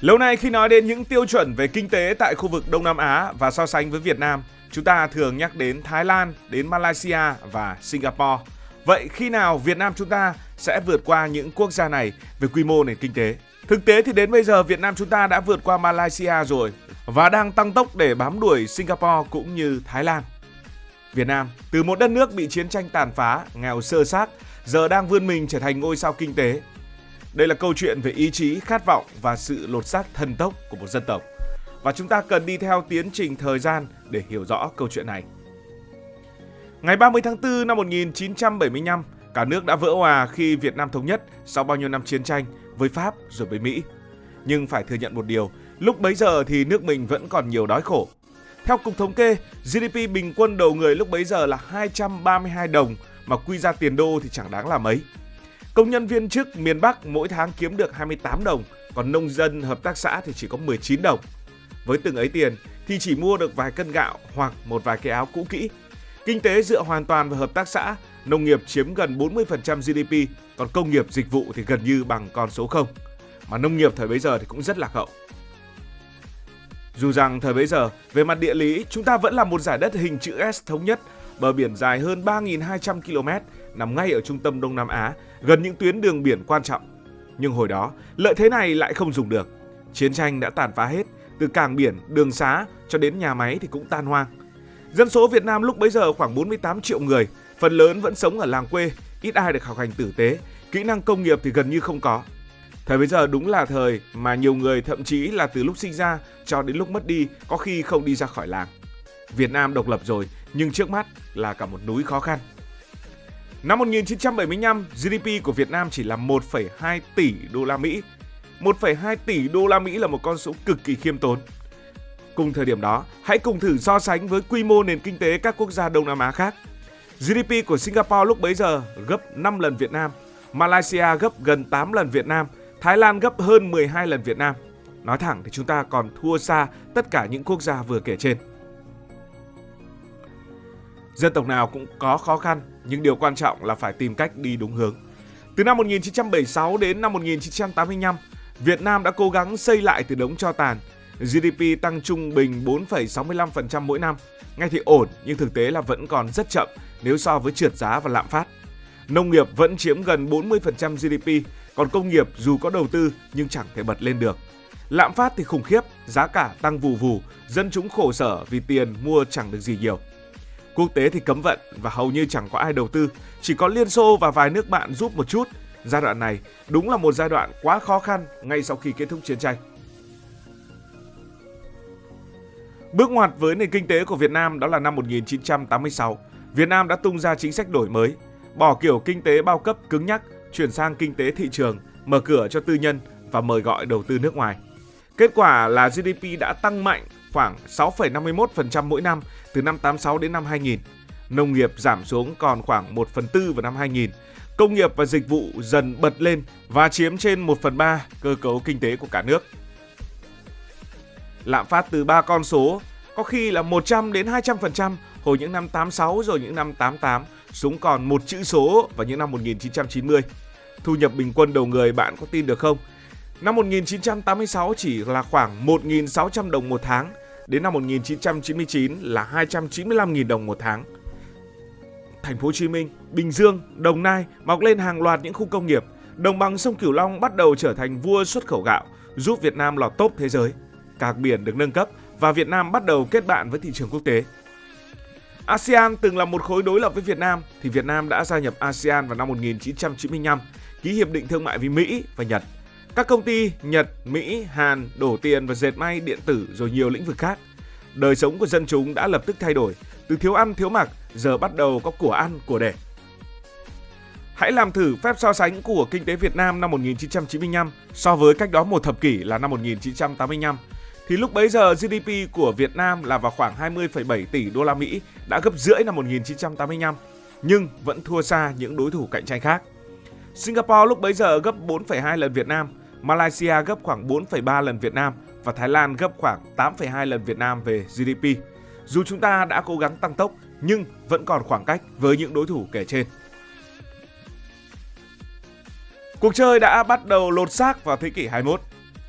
Lâu nay khi nói đến những tiêu chuẩn về kinh tế tại khu vực Đông Nam Á và so sánh với Việt Nam, chúng ta thường nhắc đến Thái Lan, đến Malaysia và Singapore. Vậy khi nào Việt Nam chúng ta sẽ vượt qua những quốc gia này về quy mô nền kinh tế? Thực tế thì đến bây giờ Việt Nam chúng ta đã vượt qua Malaysia rồi và đang tăng tốc để bám đuổi Singapore cũng như Thái Lan. Việt Nam, từ một đất nước bị chiến tranh tàn phá, nghèo sơ xác, giờ đang vươn mình trở thành ngôi sao kinh tế. Đây là câu chuyện về ý chí, khát vọng và sự lột xác thần tốc của một dân tộc. Và chúng ta cần đi theo tiến trình thời gian để hiểu rõ câu chuyện này. Ngày 30 tháng 4 năm 1975, cả nước đã vỡ òa khi Việt Nam thống nhất sau bao nhiêu năm chiến tranh với Pháp rồi với Mỹ. Nhưng phải thừa nhận một điều, lúc bấy giờ thì nước mình vẫn còn nhiều đói khổ. Theo Cục Thống kê, GDP bình quân đầu người lúc bấy giờ là 232 đồng mà quy ra tiền đô thì chẳng đáng là mấy. Công nhân viên chức miền Bắc mỗi tháng kiếm được 28 đồng, còn nông dân hợp tác xã thì chỉ có 19 đồng. Với từng ấy tiền thì chỉ mua được vài cân gạo hoặc một vài cái áo cũ kỹ. Kinh tế dựa hoàn toàn vào hợp tác xã, nông nghiệp chiếm gần 40% GDP, còn công nghiệp dịch vụ thì gần như bằng con số 0. Mà nông nghiệp thời bấy giờ thì cũng rất lạc hậu. Dù rằng thời bấy giờ, về mặt địa lý, chúng ta vẫn là một giải đất hình chữ S thống nhất, bờ biển dài hơn 3.200 km, nằm ngay ở trung tâm Đông Nam Á, gần những tuyến đường biển quan trọng. Nhưng hồi đó, lợi thế này lại không dùng được. Chiến tranh đã tàn phá hết, từ cảng biển, đường xá cho đến nhà máy thì cũng tan hoang. Dân số Việt Nam lúc bấy giờ khoảng 48 triệu người, phần lớn vẫn sống ở làng quê, ít ai được học hành tử tế, kỹ năng công nghiệp thì gần như không có. Thời bấy giờ đúng là thời mà nhiều người thậm chí là từ lúc sinh ra cho đến lúc mất đi có khi không đi ra khỏi làng. Việt Nam độc lập rồi nhưng trước mắt là cả một núi khó khăn. Năm 1975, GDP của Việt Nam chỉ là 1,2 tỷ đô la Mỹ. 1,2 tỷ đô la Mỹ là một con số cực kỳ khiêm tốn. Cùng thời điểm đó, hãy cùng thử so sánh với quy mô nền kinh tế các quốc gia Đông Nam Á khác. GDP của Singapore lúc bấy giờ gấp 5 lần Việt Nam, Malaysia gấp gần 8 lần Việt Nam, Thái Lan gấp hơn 12 lần Việt Nam. Nói thẳng thì chúng ta còn thua xa tất cả những quốc gia vừa kể trên. Dân tộc nào cũng có khó khăn, nhưng điều quan trọng là phải tìm cách đi đúng hướng. Từ năm 1976 đến năm 1985, Việt Nam đã cố gắng xây lại từ đống tro tàn. GDP tăng trung bình 4,65% mỗi năm. Nghe thì ổn nhưng thực tế là vẫn còn rất chậm nếu so với trượt giá và lạm phát. Nông nghiệp vẫn chiếm gần 40% GDP, còn công nghiệp dù có đầu tư nhưng chẳng thể bật lên được. Lạm phát thì khủng khiếp, giá cả tăng vù vù, dân chúng khổ sở vì tiền mua chẳng được gì nhiều. Quốc tế thì cấm vận và hầu như chẳng có ai đầu tư, chỉ có Liên Xô và vài nước bạn giúp một chút. Giai đoạn này đúng là một giai đoạn quá khó khăn ngay sau khi kết thúc chiến tranh. Bước ngoặt với nền kinh tế của Việt Nam đó là năm 1986. Việt Nam đã tung ra chính sách đổi mới, bỏ kiểu kinh tế bao cấp cứng nhắc, chuyển sang kinh tế thị trường, mở cửa cho tư nhân và mời gọi đầu tư nước ngoài. Kết quả là GDP đã tăng mạnh khoảng 6,51% mỗi năm từ năm 86 đến năm 2000. Nông nghiệp giảm xuống còn khoảng 1/4 vào năm 2000. Công nghiệp và dịch vụ dần bật lên và chiếm trên 1/3 cơ cấu kinh tế của cả nước. Lạm phát từ 3 con số, có khi là 100 đến 200% hồi những năm 86 rồi những năm 88, xuống còn một chữ số vào những năm 1990. Thu nhập bình quân đầu người bạn có tin được không? Năm 1986 chỉ là khoảng 1.600 đồng một tháng, đến năm 1999 là 295.000 đồng một tháng. Thành phố Hồ Chí Minh, Bình Dương, Đồng Nai mọc lên hàng loạt những khu công nghiệp. Đồng bằng sông Cửu Long bắt đầu trở thành vua xuất khẩu gạo, giúp Việt Nam lọt top thế giới. Cảng biển được nâng cấp và Việt Nam bắt đầu kết bạn với thị trường quốc tế. ASEAN từng là một khối đối lập với Việt Nam thì Việt Nam đã gia nhập ASEAN vào năm 1995, ký hiệp định thương mại với Mỹ và Nhật. Các công ty Nhật, Mỹ, Hàn đổ tiền vào dệt may, điện tử rồi nhiều lĩnh vực khác. Đời sống của dân chúng đã lập tức thay đổi, từ thiếu ăn thiếu mặc giờ bắt đầu có của ăn của để. Hãy làm thử phép so sánh của kinh tế Việt Nam năm 1995 so với cách đó một thập kỷ là năm 1985. Thì lúc bấy giờ GDP của Việt Nam là vào khoảng 20,7 tỷ đô la Mỹ, đã gấp rưỡi năm 1985, nhưng vẫn thua xa những đối thủ cạnh tranh khác. Singapore lúc bấy giờ gấp 4,2 lần Việt Nam, Malaysia gấp khoảng 4,3 lần Việt Nam và Thái Lan gấp khoảng 8,2 lần Việt Nam về GDP. Dù chúng ta đã cố gắng tăng tốc nhưng vẫn còn khoảng cách với những đối thủ kể trên. Cuộc chơi đã bắt đầu lột xác vào thế kỷ 21.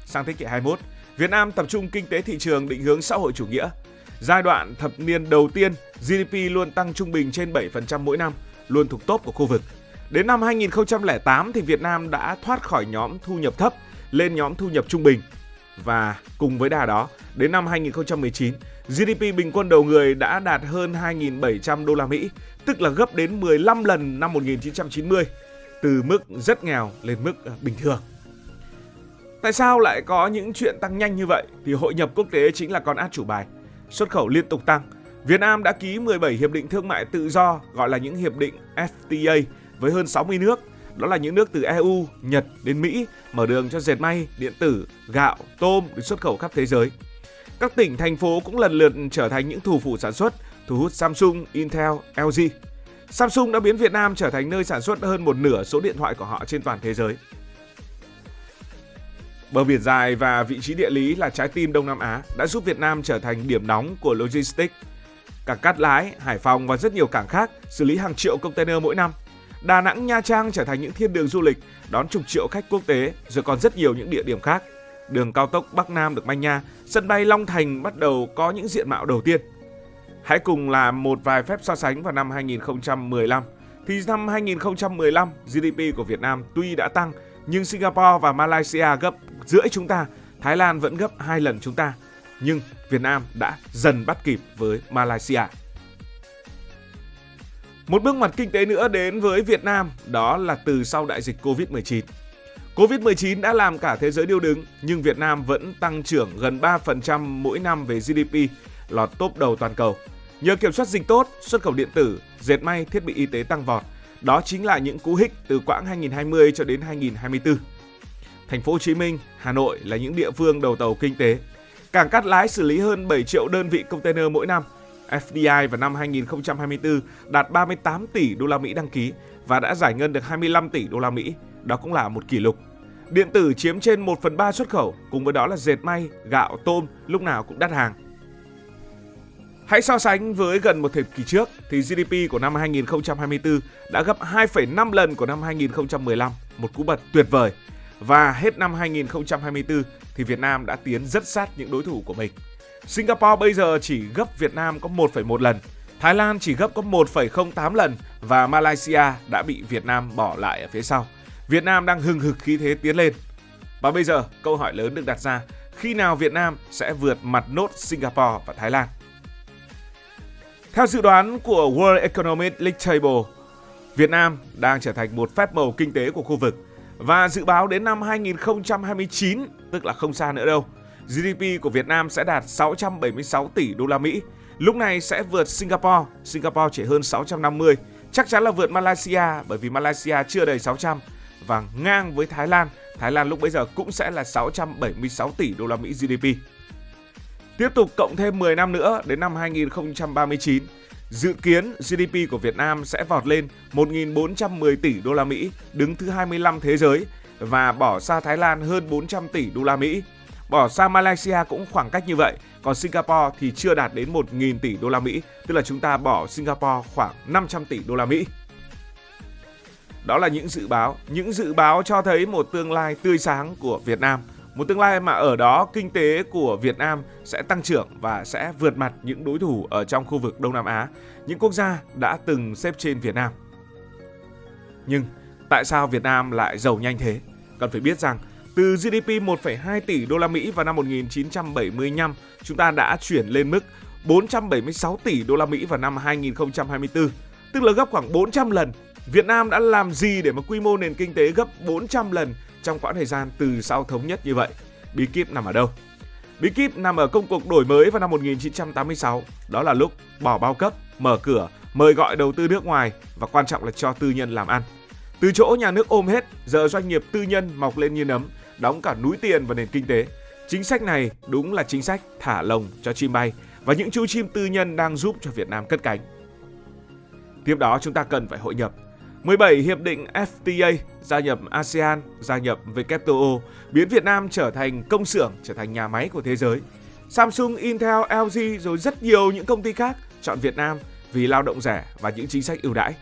sang thế kỷ 21, Việt Nam tập trung kinh tế thị trường định hướng xã hội chủ nghĩa. Giai đoạn thập niên đầu tiên, GDP luôn tăng trung bình trên 7% mỗi năm, luôn thuộc top của khu vực. Đến năm 2008 thì Việt Nam đã thoát khỏi nhóm thu nhập thấp lên nhóm thu nhập trung bình. Và cùng với đà đó, đến năm 2019, GDP bình quân đầu người đã đạt hơn 2.700 đô la Mỹ, tức là gấp đến 15 lần năm 1990, từ mức rất nghèo lên mức bình thường. Tại sao lại có những chuyện tăng nhanh như vậy? Thì hội nhập quốc tế chính là con át chủ bài. Xuất khẩu liên tục tăng. Việt Nam đã ký 17 hiệp định thương mại tự do, gọi là những hiệp định FTA với hơn 60 nước. Đó là những nước từ EU, Nhật đến Mỹ, mở đường cho dệt may, điện tử, gạo, tôm để xuất khẩu khắp thế giới. Các tỉnh, thành phố cũng lần lượt trở thành những thủ phủ sản xuất, thu hút Samsung, Intel, LG. Samsung đã biến Việt Nam trở thành nơi sản xuất hơn một nửa số điện thoại của họ trên toàn thế giới. Bờ biển dài và vị trí địa lý là trái tim Đông Nam Á đã giúp Việt Nam trở thành điểm nóng của logistics. Cảng Cát Lái, Hải Phòng và rất nhiều cảng khác xử lý hàng triệu container mỗi năm. Đà Nẵng, Nha Trang trở thành những thiên đường du lịch đón chục triệu khách quốc tế, rồi còn rất nhiều những địa điểm khác. Đường cao tốc Bắc Nam được manh nha, sân bay Long Thành bắt đầu có những diện mạo đầu tiên. Hãy cùng làm một vài phép so sánh vào năm 2015. Thì năm 2015, GDP của Việt Nam tuy đã tăng, nhưng Singapore và Malaysia gấp rưỡi chúng ta, Thái Lan vẫn gấp 2 lần chúng ta. Nhưng Việt Nam đã dần bắt kịp với Malaysia. Một bước ngoặt kinh tế nữa đến với Việt Nam, đó là từ sau đại dịch Covid-19. Covid-19 đã làm cả thế giới điêu đứng, nhưng Việt Nam vẫn tăng trưởng gần 3% mỗi năm về GDP, lọt top đầu toàn cầu. Nhờ kiểm soát dịch tốt, xuất khẩu điện tử, dệt may, thiết bị y tế tăng vọt. Đó chính là những cú hích từ quãng 2020 cho đến 2024. Thành phố Hồ Chí Minh, Hà Nội là những địa phương đầu tàu kinh tế. Cảng Cát Lái xử lý hơn 7 triệu đơn vị container mỗi năm. FDI vào năm 2024 đạt 38 tỷ đô la Mỹ đăng ký và đã giải ngân được 25 tỷ đô la Mỹ. Đó cũng là một kỷ lục. Điện tử chiếm trên 1/3 xuất khẩu, cùng với đó là dệt may, gạo, tôm lúc nào cũng đắt hàng. Hãy so sánh với gần một thập kỷ trước thì GDP của năm 2024 đã gấp 2,5 lần của năm 2015, một cú bật tuyệt vời. Và hết năm 2024 thì Việt Nam đã tiến rất sát những đối thủ của mình. Singapore bây giờ chỉ gấp Việt Nam có 1,1 lần, Thái Lan chỉ gấp có 1,08 lần và Malaysia đã bị Việt Nam bỏ lại ở phía sau. Việt Nam đang hừng hực khí thế tiến lên. Và bây giờ câu hỏi lớn được đặt ra, khi nào Việt Nam sẽ vượt mặt nốt Singapore và Thái Lan? Theo dự đoán của World Economic League, Việt Nam đang trở thành một phép màu kinh tế của khu vực. Và dự báo đến năm 2029, tức là không xa nữa đâu, GDP của Việt Nam sẽ đạt 676 tỷ đô la Mỹ. Lúc này sẽ vượt Singapore chỉ hơn 650. Chắc chắn là vượt Malaysia bởi vì Malaysia chưa đầy 600. Và ngang với Thái Lan lúc bấy giờ cũng sẽ là 676 tỷ đô la Mỹ GDP. Tiếp tục cộng thêm 10 năm nữa đến năm 2039, dự kiến GDP của Việt Nam sẽ vọt lên 1.410 tỷ đô la Mỹ, đứng thứ 25 thế giới và bỏ xa Thái Lan hơn 400 tỷ đô la Mỹ. Bỏ xa Malaysia cũng khoảng cách như vậy, còn Singapore thì chưa đạt đến 1.000 tỷ đô la Mỹ, tức là chúng ta bỏ Singapore khoảng 500 tỷ đô la Mỹ. Đó là những dự báo cho thấy một tương lai tươi sáng của Việt Nam. Một tương lai mà ở đó kinh tế của Việt Nam sẽ tăng trưởng và sẽ vượt mặt những đối thủ ở trong khu vực Đông Nam Á, những quốc gia đã từng xếp trên Việt Nam. Nhưng tại sao Việt Nam lại giàu nhanh thế? Cần phải biết rằng từ GDP 1,2 tỷ đô la Mỹ vào năm 1975, chúng ta đã chuyển lên mức 476 tỷ đô la Mỹ vào năm 2024, tức là gấp khoảng 400 lần. Việt Nam đã làm gì để mà quy mô nền kinh tế gấp 400 lần trong quãng thời gian từ sau thống nhất như vậy? Bí kíp nằm ở đâu? Bí kíp nằm ở công cuộc đổi mới vào năm 1986. Đó là lúc bỏ bao cấp, mở cửa, mời gọi đầu tư nước ngoài và quan trọng là cho tư nhân làm ăn. Từ chỗ nhà nước ôm hết, giờ doanh nghiệp tư nhân mọc lên như nấm, đóng cả núi tiền vào nền kinh tế. Chính sách này đúng là chính sách thả lồng cho chim bay và những chú chim tư nhân đang giúp cho Việt Nam cất cánh. Tiếp đó chúng ta cần phải hội nhập. 17 hiệp định FTA, gia nhập ASEAN, gia nhập WTO, biến Việt Nam trở thành công xưởng, trở thành nhà máy của thế giới. Samsung, Intel, LG rồi rất nhiều những công ty khác chọn Việt Nam vì lao động rẻ và những chính sách ưu đãi.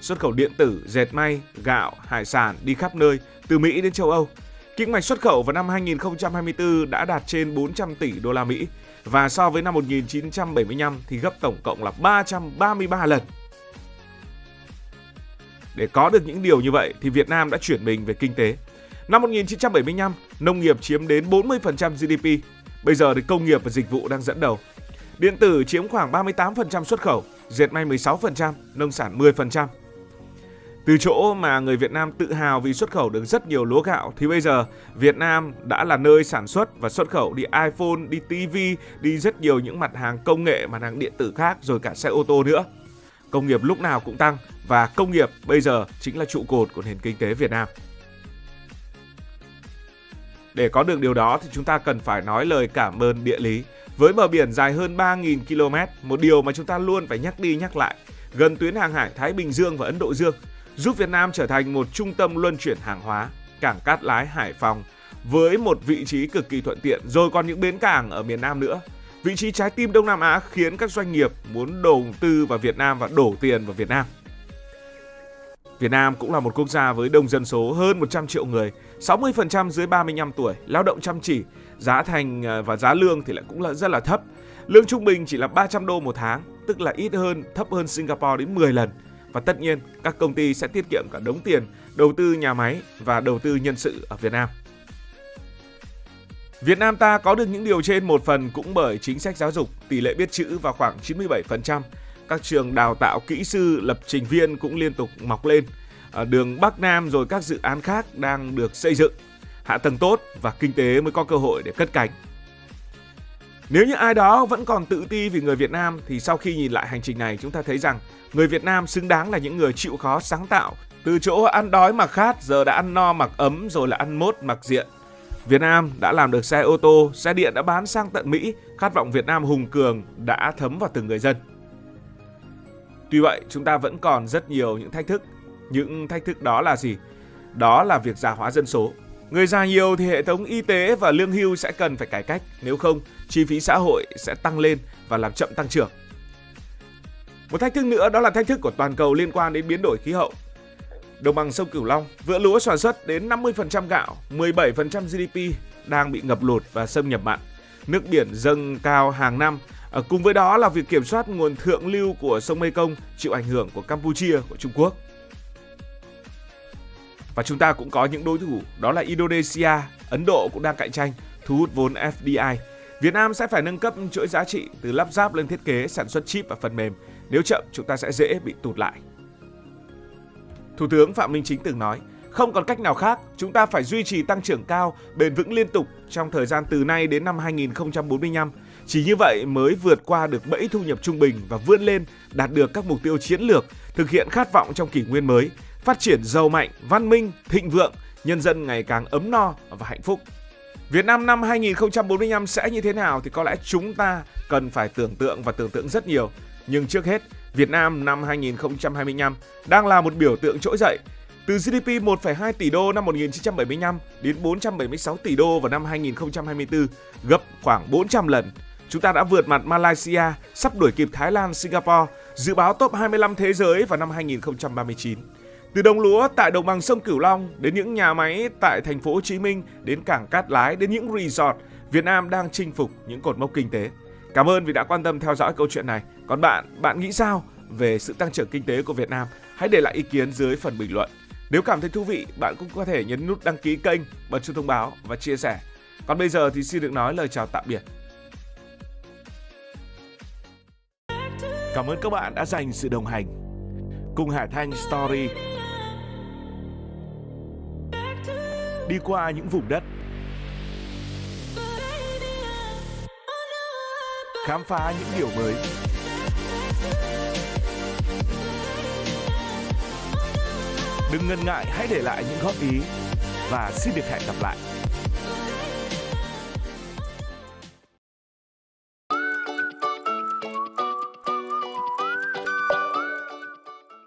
Xuất khẩu điện tử, dệt may, gạo, hải sản đi khắp nơi, từ Mỹ đến châu Âu. Kim ngạch xuất khẩu vào năm 2024 đã đạt trên 400 tỷ đô la Mỹ và so với năm 1975 thì gấp tổng cộng là 333 lần. Để có được những điều như vậy thì Việt Nam đã chuyển mình về kinh tế. Năm 1975, nông nghiệp chiếm đến 40% GDP. Bây giờ thì công nghiệp và dịch vụ đang dẫn đầu. Điện tử chiếm khoảng 38% xuất khẩu, dệt may 16%, nông sản 10%. Từ chỗ mà người Việt Nam tự hào vì xuất khẩu được rất nhiều lúa gạo thì bây giờ Việt Nam đã là nơi sản xuất và xuất khẩu đi iPhone, đi TV, đi rất nhiều những mặt hàng công nghệ, mặt hàng điện tử khác, rồi cả xe ô tô nữa. Công nghiệp lúc nào cũng tăng và công nghiệp bây giờ chính là trụ cột của nền kinh tế Việt Nam. Để có được điều đó thì chúng ta cần phải nói lời cảm ơn địa lý. Với bờ biển dài hơn 3.000 km, một điều mà chúng ta luôn phải nhắc đi nhắc lại, gần tuyến hàng hải Thái Bình Dương và Ấn Độ Dương, giúp Việt Nam trở thành một trung tâm luân chuyển hàng hóa, cảng Cát Lái Hải Phòng với một vị trí cực kỳ thuận tiện, rồi còn những bến cảng ở miền Nam nữa. Vị trí trái tim Đông Nam Á khiến các doanh nghiệp muốn đầu tư vào Việt Nam và đổ tiền vào Việt Nam. Việt Nam cũng là một quốc gia với đông dân số hơn 100 triệu người, 60% dưới 35 tuổi, lao động chăm chỉ, giá thành và giá lương thì lại cũng là rất là thấp. Lương trung bình chỉ là 300 đô một tháng, tức là ít hơn, thấp hơn Singapore đến 10 lần. Và tất nhiên, các công ty sẽ tiết kiệm cả đống tiền, đầu tư nhà máy và đầu tư nhân sự ở Việt Nam. Việt Nam ta có được những điều trên một phần cũng bởi chính sách giáo dục, tỷ lệ biết chữ vào khoảng 97%. Các trường đào tạo kỹ sư, lập trình viên cũng liên tục mọc lên. Đường Bắc Nam rồi các dự án khác đang được xây dựng. Hạ tầng tốt và kinh tế mới có cơ hội để cất cánh. Nếu như ai đó vẫn còn tự ti vì người Việt Nam thì sau khi nhìn lại hành trình này chúng ta thấy rằng người Việt Nam xứng đáng là những người chịu khó sáng tạo. Từ chỗ ăn đói mặc khát giờ đã ăn no mặc ấm rồi là ăn mốt mặc diện. Việt Nam đã làm được xe ô tô, xe điện đã bán sang tận Mỹ. Khát vọng Việt Nam hùng cường đã thấm vào từng người dân. Tuy vậy chúng ta vẫn còn rất nhiều những thách thức. Những thách thức đó là gì? Đó là việc già hóa dân số. Người già nhiều thì hệ thống y tế và lương hưu sẽ cần phải cải cách. Nếu không, chi phí xã hội sẽ tăng lên và làm chậm tăng trưởng. Một thách thức nữa đó là thách thức của toàn cầu liên quan đến biến đổi khí hậu. Đồng bằng sông Cửu Long, vựa lúa sản xuất đến 50% gạo, 17% GDP đang bị ngập lụt và xâm nhập mặn. Nước biển dâng cao hàng năm. Cùng với đó là việc kiểm soát nguồn thượng lưu của sông Mekong chịu ảnh hưởng của Campuchia, của Trung Quốc. Và chúng ta cũng có những đối thủ, đó là Indonesia, Ấn Độ cũng đang cạnh tranh, thu hút vốn FDI. Việt Nam sẽ phải nâng cấp chuỗi giá trị từ lắp ráp lên thiết kế, sản xuất chip và phần mềm. Nếu chậm, chúng ta sẽ dễ bị tụt lại. Thủ tướng Phạm Minh Chính từng nói, không còn cách nào khác, chúng ta phải duy trì tăng trưởng cao, bền vững liên tục trong thời gian từ nay đến năm 2045. Chỉ như vậy mới vượt qua được bẫy thu nhập trung bình và vươn lên đạt được các mục tiêu chiến lược, thực hiện khát vọng trong kỷ nguyên mới, phát triển giàu mạnh, văn minh, thịnh vượng, nhân dân ngày càng ấm no và hạnh phúc. Việt Nam năm 2045 sẽ như thế nào thì có lẽ chúng ta cần phải tưởng tượng rất nhiều. Nhưng trước hết, Việt Nam năm 2025 đang là một biểu tượng trỗi dậy. Từ GDP 1,2 tỷ đô năm 1975 đến 476 tỷ đô vào năm 2024, gấp khoảng 400 lần. Chúng ta đã vượt mặt Malaysia, sắp đuổi kịp Thái Lan, Singapore, dự báo top 25 thế giới vào năm 2039. Từ đồng lúa tại đồng bằng sông Cửu Long đến những nhà máy tại thành phố Hồ Chí Minh, đến cảng Cát Lái, đến những resort, Việt Nam đang chinh phục những cột mốc kinh tế. Cảm ơn vì đã quan tâm theo dõi câu chuyện này. Còn bạn nghĩ sao về sự tăng trưởng kinh tế của Việt Nam? Hãy để lại ý kiến dưới phần bình luận. Nếu cảm thấy thú vị, bạn cũng có thể nhấn nút đăng ký kênh, bật chuông thông báo và chia sẻ. Còn bây giờ thì xin được nói lời chào tạm biệt. Cảm ơn các bạn đã dành sự đồng hành cùng Hải Thanh Story. Đi qua những vùng đất, khám phá những điều mới. Đừng ngần ngại, hãy để lại những góp ý và xin được hẹn gặp lại.